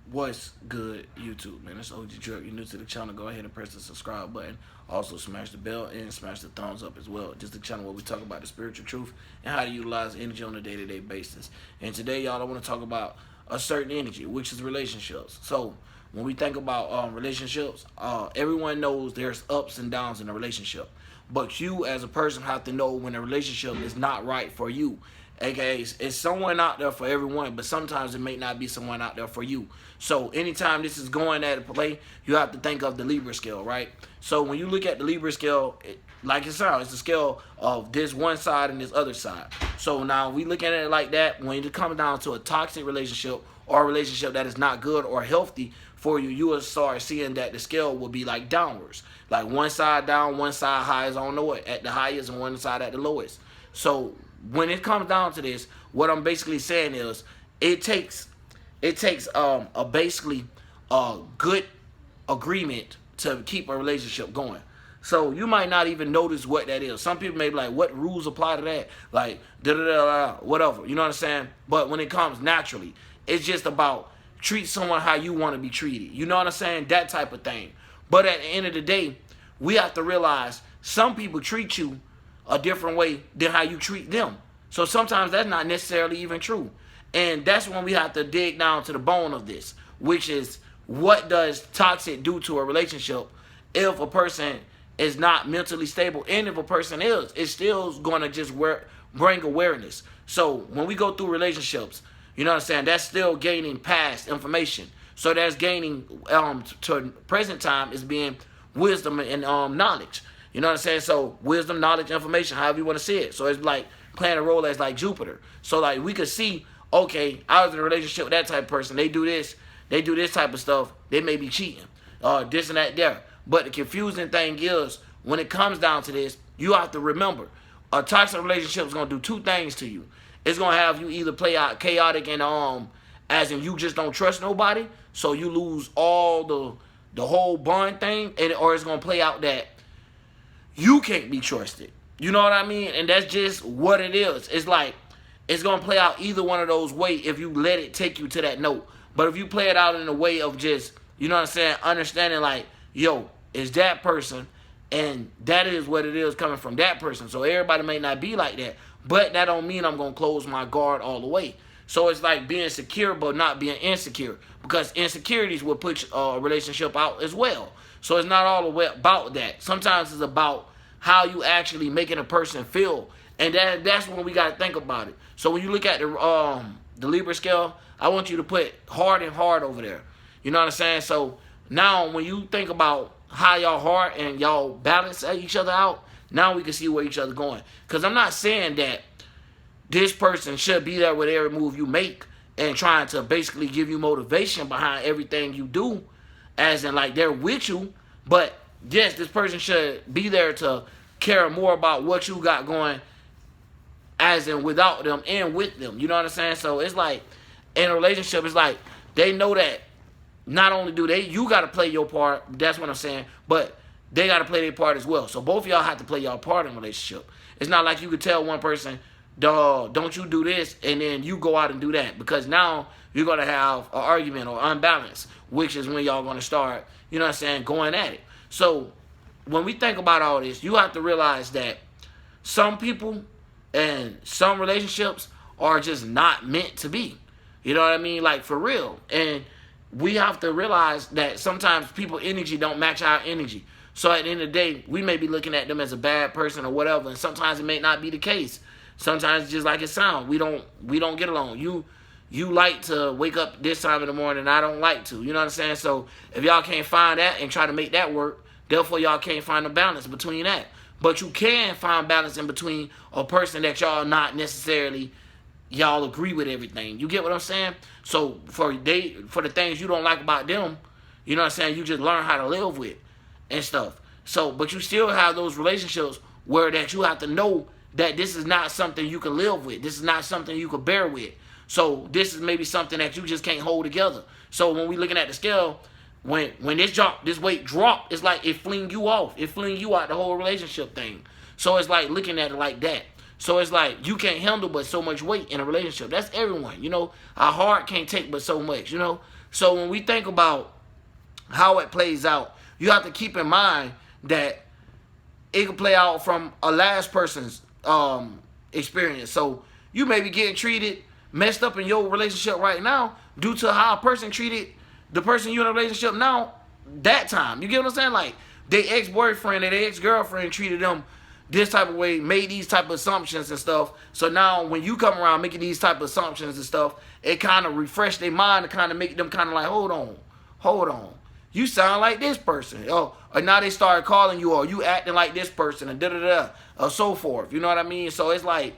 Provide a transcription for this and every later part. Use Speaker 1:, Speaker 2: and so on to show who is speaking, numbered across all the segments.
Speaker 1: What's good, YouTube, man? It's OG Drip. You're new to the channel, go ahead and press the subscribe button. Also, smash the bell and smash the thumbs up as well. Just the channel where we talk about the spiritual truth and how to utilize energy on a day-to-day basis. And today, y'all, I want to talk about a certain energy, which is relationships. So, when we think about relationships, everyone knows there's ups and downs in a relationship. But you, as a person, have to know when a relationship is not right for you. AKA, it's someone out there for everyone, but sometimes it may not be someone out there for you. So anytime this is going at a play, you have to think of the Libra scale, right? So when you look at the Libra scale, like it sounds, it's a scale of this one side and this other side. So now we look at it like that. When it comes down to a toxic relationship or a relationship that is not good or healthy for you, you will start seeing that the scale will be like downwards. Like one side down, one side high is on the way, at the highest, and one side at the lowest. So when it comes down to this, what I'm basically saying is it takes a basically a good agreement to keep a relationship going. So you might not even notice what that is. Some people may be like, what rules apply to that? Like, da da da da, whatever. You know what I'm saying? But when it comes naturally, it's just about treat someone how you want to be treated. You know what I'm saying? That type of thing. But at the end of the day, we have to realize some people treat you a different way than how you treat them. So sometimes that's not necessarily even true. And that's when we have to dig down to the bone of this, which is what does toxic do to a relationship if a person is not mentally stable, and if a person is, it's still going to just bring awareness. So when we go through relationships, you know what I'm saying, that's still gaining past information. So that's gaining to present time is being wisdom and knowledge. You know what I'm saying? So wisdom, knowledge, information, however you want to see it. So it's like playing a role as like Jupiter. So like we could see, okay, I was in a relationship with that type of person. They do this type of stuff. They may be cheating, this and that there. But the confusing thing is, when it comes down to this, you have to remember, a toxic relationship is gonna do two things to you. It's gonna have you either play out chaotic and as in you just don't trust nobody, so you lose all the whole bond thing, and or it's gonna play out that you can't be trusted. You know what I mean? And that's just what it is. It's like, it's going to play out either one of those ways if you let it take you to that note. But if you play it out in a way of just, you know what I'm saying, understanding like, yo, it's that person, and that is what it is coming from that person. So everybody may not be like that, but that don't mean I'm going to close my guard all the way. So it's like being secure but not being insecure, because insecurities will put a relationship out as well. So it's not all the way about that. Sometimes it's about how you actually making a person feel, and that's when we got to think about it. So when you look at the Libra scale, I want you to put hard and hard over there. You know what I'm saying? So now when you think about how y'all heart and y'all balance each other out, now we can see where each other going. Because I'm not saying that this person should be there with every move you make and trying to basically give you motivation behind everything you do, as in like they're with you. But yes, this person should be there to care more about what you got going, as in without them and with them. You know what I'm saying? So it's like in a relationship, it's like they know that not only do you got to play your part, that's what I'm saying, but they got to play their part as well. So both of y'all have to play your part in a relationship. It's not like you could tell one person, dog, don't you do this, and then you go out and do that, because now you're going to have an argument or unbalance, which is when y'all going to start, you know what I'm saying, going at it. So when we think about all this, you have to realize that some people and some relationships are just not meant to be. You know what I mean? Like, for real. And we have to realize that sometimes people's energy don't match our energy. So at the end of the day, we may be looking at them as a bad person or whatever, and sometimes it may not be the case. Sometimes it's just like it sounds. We don't get along. You like to wake up this time in the morning, and I don't like to. You know what I'm saying? So if y'all can't find that and try to make that work, therefore y'all can't find a balance between that. But you can find balance in between a person that y'all not necessarily, y'all agree with everything. You get what I'm saying? So for the things you don't like about them, you know what I'm saying, you just learn how to live with and stuff. So, but you still have those relationships where that you have to know that this is not something you can live with. This is not something you can bear with. So this is maybe something that you just can't hold together. So when we looking at the scale, when this weight drop, it's like it fling you off. It fling you out the whole relationship thing. So it's like looking at it like that. So it's like you can't handle but so much weight in a relationship. That's everyone. Our heart can't take but so much. So when we think about how it plays out, you have to keep in mind that it can play out from a last person's experience. So you may be getting treated messed up in your relationship right now due to how a person treated the person you're in a relationship now that time. You get what I'm saying? Like their ex-boyfriend and their ex-girlfriend treated them this type of way, made these type of assumptions and stuff. So now when you come around making these type of assumptions and stuff, it kind of refresh their mind and kind of make them kind of like, hold on. You sound like this person. Or now they start calling you, or you acting like this person, and da-da-da, or so forth. You know what I mean? So it's like,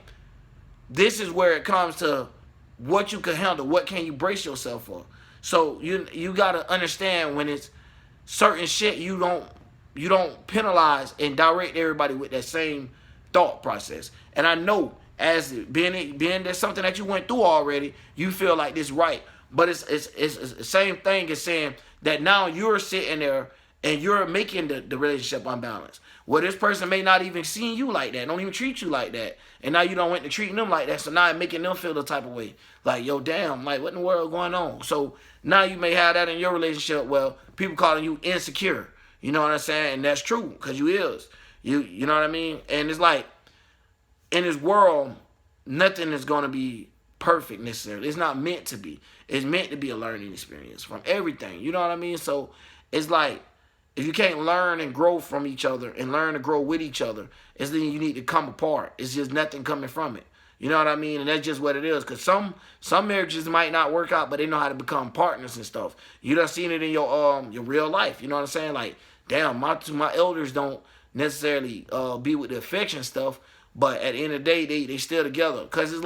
Speaker 1: this is where it comes to what you can handle. What can you brace yourself for? So you got to understand when it's certain shit you don't penalize and direct everybody with that same thought process. And I know as being there's something that you went through already, you feel like this right. But it's the same thing as saying that now you're sitting there and you're making the relationship unbalanced. Well, this person may not even see you like that, don't even treat you like that. And now you don't want to treat them like that. So now it's making them feel the type of way. Like, yo, damn, like what in the world going on? So now you may have that in your relationship. Well, people calling you insecure. You know what I'm saying? And that's true, because you is. You know what I mean? And it's like, in this world, nothing is going to be perfect necessarily. It's not meant to be. It's meant to be a learning experience from everything. You know what I mean? So it's like, if you can't learn and grow from each other and learn to grow with each other, it's then you need to come apart. It's just nothing coming from it. You know what I mean? And that's just what it is. Because some marriages might not work out, but they know how to become partners and stuff. You done seen it in your real life. You know what I'm saying? Like, damn, my elders don't necessarily be with the affection stuff, but at the end of the day, they still together. Because it's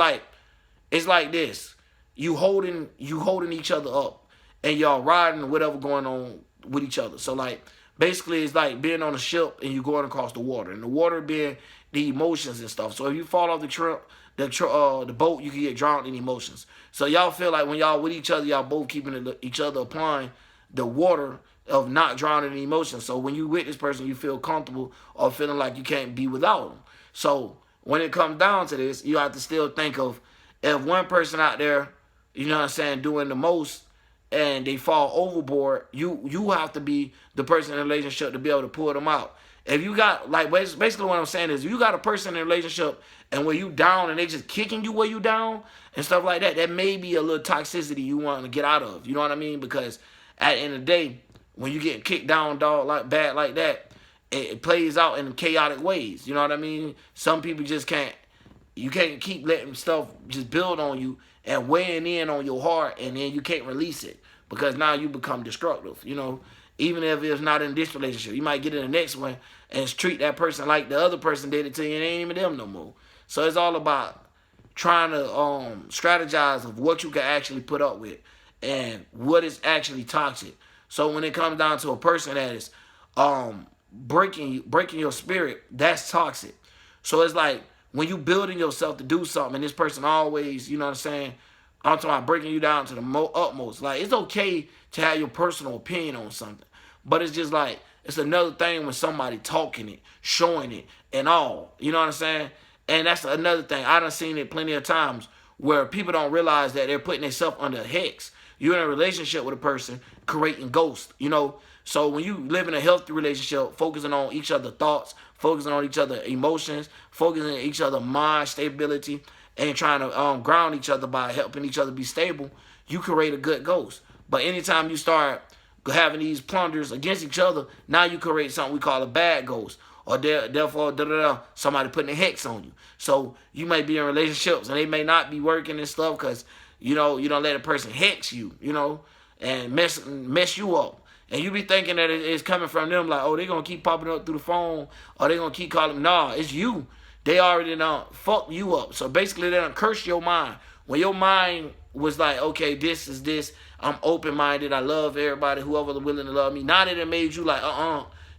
Speaker 1: like this. You holding each other up, and y'all riding whatever going on with each other. So like basically it's like being on a ship and you going across the water, and the water being the emotions and stuff. So if you fall off the boat, you can get drowned in emotions. So y'all feel like when y'all with each other, y'all both keeping each other applying the water of not drowning in emotions. So when you with this person, you feel comfortable or feeling like you can't be without them. So when it comes down to this, you have to still think of, if one person out there, you know what I'm saying, doing the most, and they fall overboard, you have to be the person in the relationship to be able to pull them out. If you got, like, basically what I'm saying is, if you got a person in a relationship and where you down and they just kicking you where you down and stuff like that, that may be a little toxicity you want to get out of. You know what I mean? Because at the end of the day, when you get kicked down, dog, like bad like that, it plays out in chaotic ways. You know what I mean? Some people just can't. You can't keep letting stuff just build on you and weighing in on your heart, and then you can't release it because now you become destructive. Even if it's not in this relationship, you might get in the next one and treat that person like the other person did it to you, and it ain't even them no more. So it's all about trying to strategize of what you can actually put up with and what is actually toxic. So when it comes down to a person that is breaking your spirit, that's toxic. So it's like, when you building yourself to do something, and this person always, you know what I'm saying, I'm talking about breaking you down to the utmost. Like, it's okay to have your personal opinion on something, but it's just like, it's another thing when somebody talking it, showing it, and all. You know what I'm saying? And that's another thing. I done seen it plenty of times where people don't realize that they're putting themselves under a hex. You're in a relationship with a person, creating ghosts, So when you live in a healthy relationship, focusing on each other's thoughts, focusing on each other's emotions, focusing on each other's mind stability, and trying to ground each other by helping each other be stable, you create a good ghost. But anytime you start having these plunders against each other, now you create something we call a bad ghost. Or therefore, somebody putting a hex on you. So you might be in relationships and they may not be working and stuff because, you don't let a person hex you, and mess you up. And you be thinking that it's coming from them, like, oh, they're going to keep popping up through the phone, or they're going to keep calling. Nah, it's you. They already done fuck you up. So basically, they done curse your mind. When your mind was like, okay, this is this, I'm open-minded, I love everybody, whoever's willing to love me. Now they done made you like,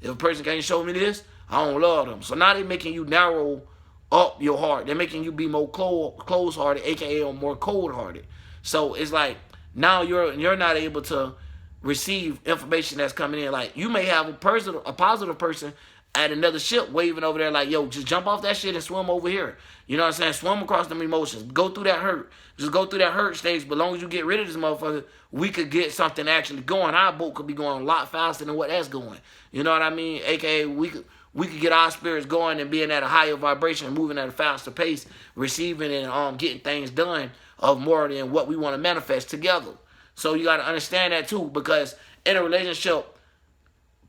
Speaker 1: if a person can't show me this, I don't love them. So now they're making you narrow up your heart. They're making you be more close-hearted, a.k.a. more cold-hearted. So it's like, now you're not able to receive information that's coming in. Like, you may have a positive person at another ship waving over there like, yo, just jump off that shit and swim over here. You know what I'm saying? Swim across them emotions. Go through that hurt. Just go through that hurt stage. But as long as you get rid of this motherfucker, we could get something actually going. Our boat could be going a lot faster than what that's going. You know what I mean? AKA, we could get our spirits going and being at a higher vibration, moving at a faster pace, receiving and getting things done of more than what we want to manifest together. So you got to understand that too, because in a relationship,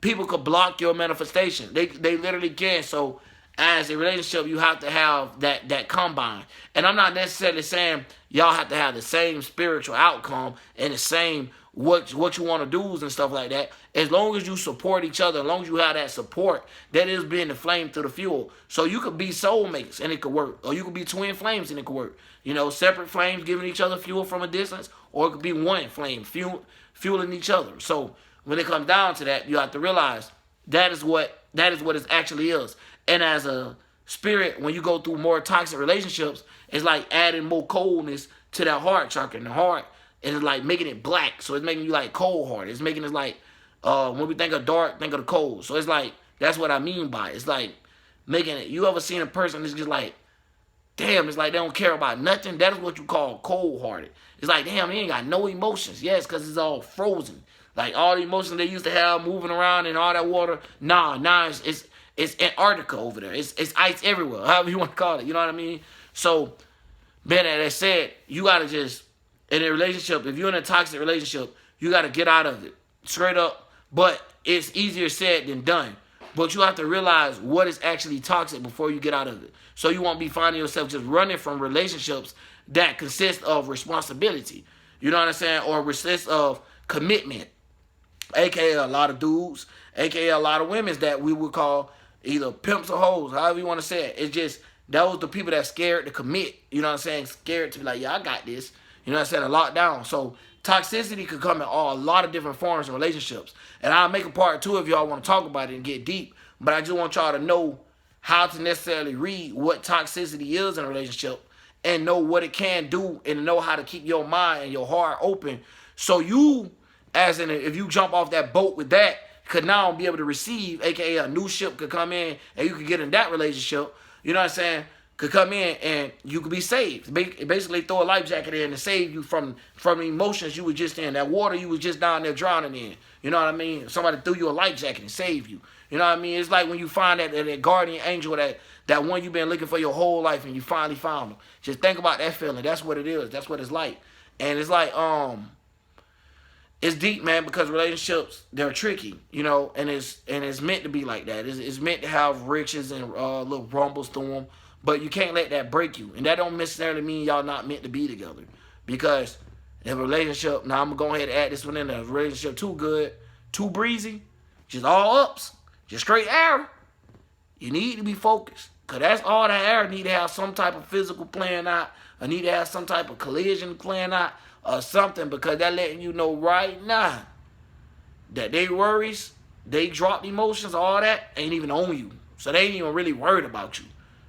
Speaker 1: people could block your manifestation. They literally can. So as a relationship, you have to have that combine. And I'm not necessarily saying y'all have to have the same spiritual outcome and the same what you want to do and stuff like that. As long as you support each other, as long as you have that support, that is being the flame to the fuel. So you could be soulmates and it could work. Or you could be twin flames and it could work. You know, separate flames giving each other fuel from a distance. Or it could be one flame fueling each other. So when it comes down to that, you have to realize that is what it actually is. And as a spirit, when you go through more toxic relationships, it's like adding more coldness to that heart chakra. And the heart is like making it black. So it's making you like cold hearted. It's making it like, when we think of dark, think of the cold. So it's like, that's what I mean by it. It's like making it, you ever seen a person that's just like, damn, it's like they don't care about nothing. That is what you call cold hearted. It's like, damn, they ain't got no emotions. Yes, because it's all frozen. Like all the emotions they used to have moving around in all that water. Nah, it's Antarctica over there. It's ice everywhere, however you want to call it. You know what I mean? So, being that said, you got to just, in a relationship, if you're in a toxic relationship, you got to get out of it. Straight up. But it's easier said than done. But you have to realize what is actually toxic before you get out of it. So you won't be finding yourself just running from relationships that consist of responsibility. You know what I'm saying? Or consist of commitment. AKA a lot of dudes, AKA a lot of women that we would call either pimps or hoes, however you want to say it. It's just those the people that scared to commit. You know what I'm saying? Scared to be like, yeah, I got this. You know what I'm saying? A lockdown. So toxicity could come in a lot of different forms of relationships. And I'll make a part 2 if y'all want to talk about it and get deep. But I just want y'all to know how to necessarily read what toxicity is in a relationship and know what it can do and know how to keep your mind and your heart open. So you, as in if you jump off that boat with that, could now be able to receive, aka a new ship could come in and you could get in that relationship. You know what I'm saying? Could come in and you could be saved. Basically throw a life jacket in and save you from the emotions you were just in, that water you was just down there drowning in. You know what I mean? Somebody threw you a life jacket and saved you. You know what I mean? It's like when you find that guardian angel, that one you've been looking for your whole life and you finally found them. Just think about that feeling. That's what it is. That's what it's like. And it's like, it's deep, man, because relationships, they're tricky, you know, and it's meant to be like that. It's meant to have riches and little rumbles through them, but you can't let that break you. And that don't necessarily mean y'all not meant to be together. Because in a relationship, now I'm going to go ahead and add this one in there. Relationship too good, too breezy, just all ups, just straight air. You need to be focused. Because that's all that air need to have some type of physical playing out. I need to have some type of collision playing out. Or something, because that letting you know right now that they worries, they dropped emotions, all that ain't even on you. So they ain't even really worried about you.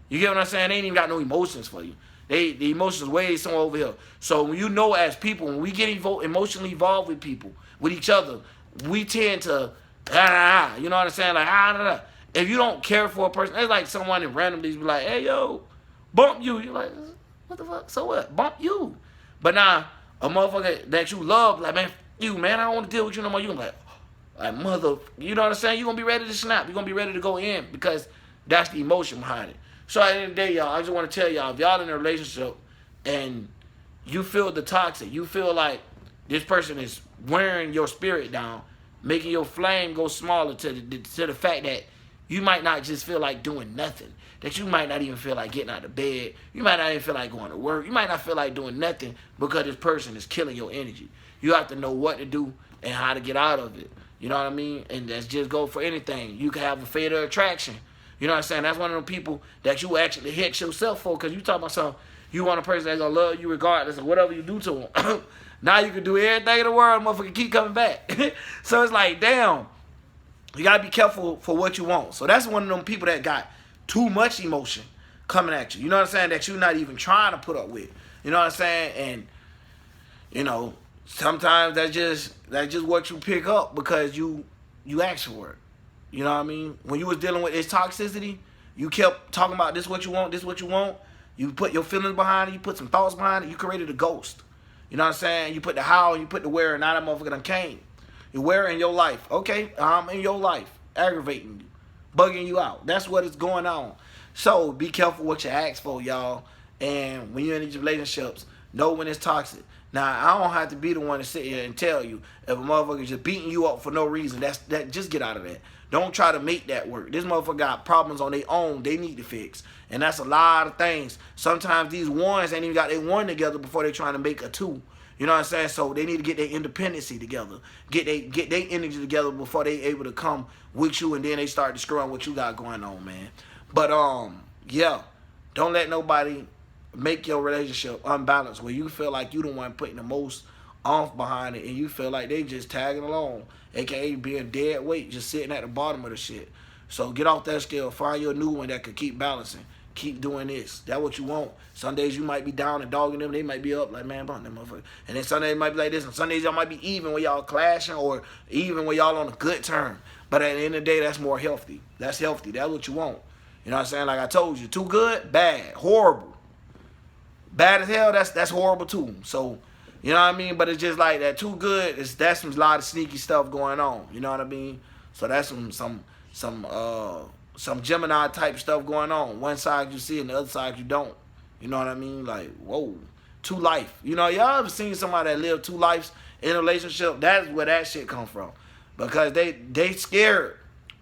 Speaker 1: You get what I'm saying? They ain't even got no emotions for you. The emotions way somewhere over here. So when you know as people, when we get emotionally involved with people, with each other, we tend to you know what I'm saying? Like if you don't care for a person, it's like someone in randomly be like, hey yo, bump you. You're like, what the fuck? So what? Bump you. But now a motherfucker that you love, like, man, you, man, I don't want to deal with you no more. You gonna be like mother, you know what I'm saying? You're gonna be ready to snap. You're gonna be ready to go in because that's the emotion behind it. So at the end of the day, y'all, I just want to tell y'all, if y'all in a relationship and you feel the toxic, you feel like this person is wearing your spirit down, making your flame go smaller to the fact that you might not just feel like doing nothing. That you might not even feel like getting out of bed. You might not even feel like going to work. You might not feel like doing nothing because this person is killing your energy. You have to know what to do and how to get out of it. You know what I mean? And that's just go for anything. You can have a fatal attraction. You know what I'm saying? That's one of the people that you actually hit yourself for because you talk about something. You want a person that's going to love you regardless of whatever you do to them. Now you can do everything in the world, motherfucker, keep coming back. So it's like, damn, you got to be careful for what you want. So that's one of them people that got too much emotion coming at you. You know what I'm saying? That you're not even trying to put up with. You know what I'm saying? And, you know, sometimes that's just what you pick up because you ask for it. You know what I mean? When you was dealing with this toxicity, you kept talking about this what you want, this what you want. You put your feelings behind it, you put some thoughts behind it, you created a ghost. You know what I'm saying? You put the how and you put the where, and now that motherfucker done came. You where in your life. Okay, I'm in your life. Aggravating you. Bugging you out. That's what is going on. So be careful what you ask for, y'all. And when you're in these relationships, know when it's toxic. Now, I don't have to be the one to sit here and tell you if a motherfucker is just beating you up for no reason. That just get out of that. Don't try to make that work. This motherfucker got problems on their own they need to fix. And that's a lot of things. Sometimes these ones ain't even got their one together before they trying to make a two. You know what I'm saying? So they need to get their independency together. Get their energy together before they able to come with you, and then they start destroying what you got going on, man. But yeah. Don't let nobody make your relationship unbalanced where you feel like you the one putting the most off behind it and you feel like they just tagging along, aka being dead weight, just sitting at the bottom of the shit. So get off that scale, find your new one that could keep balancing, keep doing this. That's what you want. Some days you might be down and dogging them, they might be up like, man, bump that motherfucker. And then some days might be like this, and some days y'all might be even when y'all clashing or even when y'all on a good term. But at the end of the day, that's more healthy. That's healthy. That's what you want. You know what I'm saying? Like I told you, too good, bad, horrible. Bad as hell, that's horrible too. So, you know what I mean? But it's just like that too good, that's some lot of sneaky stuff going on. You know what I mean? So that's some Gemini type stuff going on. One side you see and the other side you don't. You know what I mean? Like, whoa. Two life. You know, y'all ever seen somebody that live two lives in a relationship? That's where that shit come from. Because they scared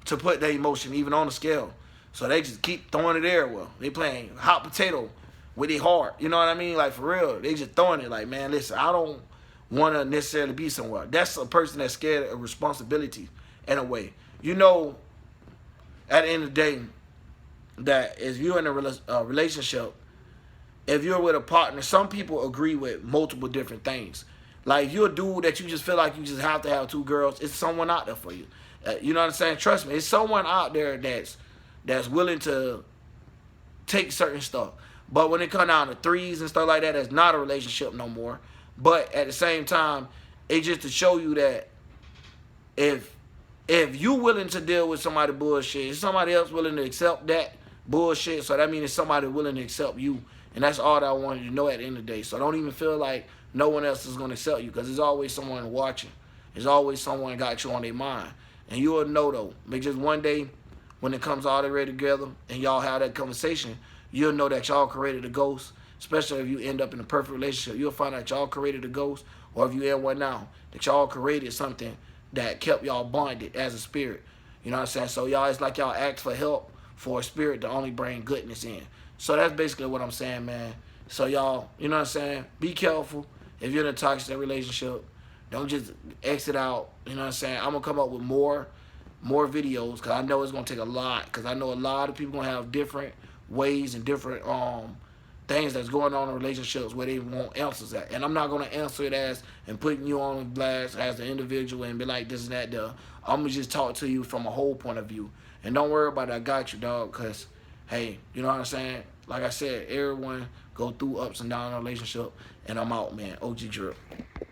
Speaker 1: to put their emotion even on the scale. So they just keep throwing it there. Well, they playing hot potato with their heart. You know what I mean? Like, for real. They just throwing it like, man, listen, I don't want to necessarily be somewhere. That's a person that's scared of responsibility in a way. You know, at the end of the day, that if you're in a relationship, if you're with a partner, some people agree with multiple different things. Like, if you're a dude that you just feel like you just have to have two girls, it's someone out there for you. You know what I'm saying? Trust me, it's someone out there that's willing to take certain stuff. But when it come down to threes and stuff like that, that's not a relationship no more. But at the same time, it's just to show you that if you willing to deal with somebody bullshit, is somebody else willing to accept that bullshit? So that means it's somebody willing to accept you. And that's all that I wanted you to know at the end of the day. So don't even feel like no one else is going to accept you, because there's always someone watching. There's always someone got you on their mind. And you'll know, though. But just one day, when it comes all the way together and y'all have that conversation, you'll know that y'all created a ghost. Especially if you end up in a perfect relationship, you'll find out y'all created a ghost. Or if you're in one now, that y'all created something that kept y'all bonded as a spirit. You know what I'm saying? So y'all, it's like y'all ask for help for a spirit to only bring goodness in. So that's basically what I'm saying, man. So y'all, you know what I'm saying? Be careful if you're in a toxic relationship. Don't just exit out. You know what I'm saying? I'm going to come up with more videos, because I know it's going to take a lot. Because I know a lot of people going to have different ways and different things that's going on in relationships where they want answers at. And I'm not going to answer it as and putting you on blast as an individual and be like this and that. I'm going to just talk to you from a whole point of view. And don't worry about it. I got you, dog, because, hey, you know what I'm saying? Like I said, everyone go through ups and downs in a relationship. And I'm out, man. OG Drip.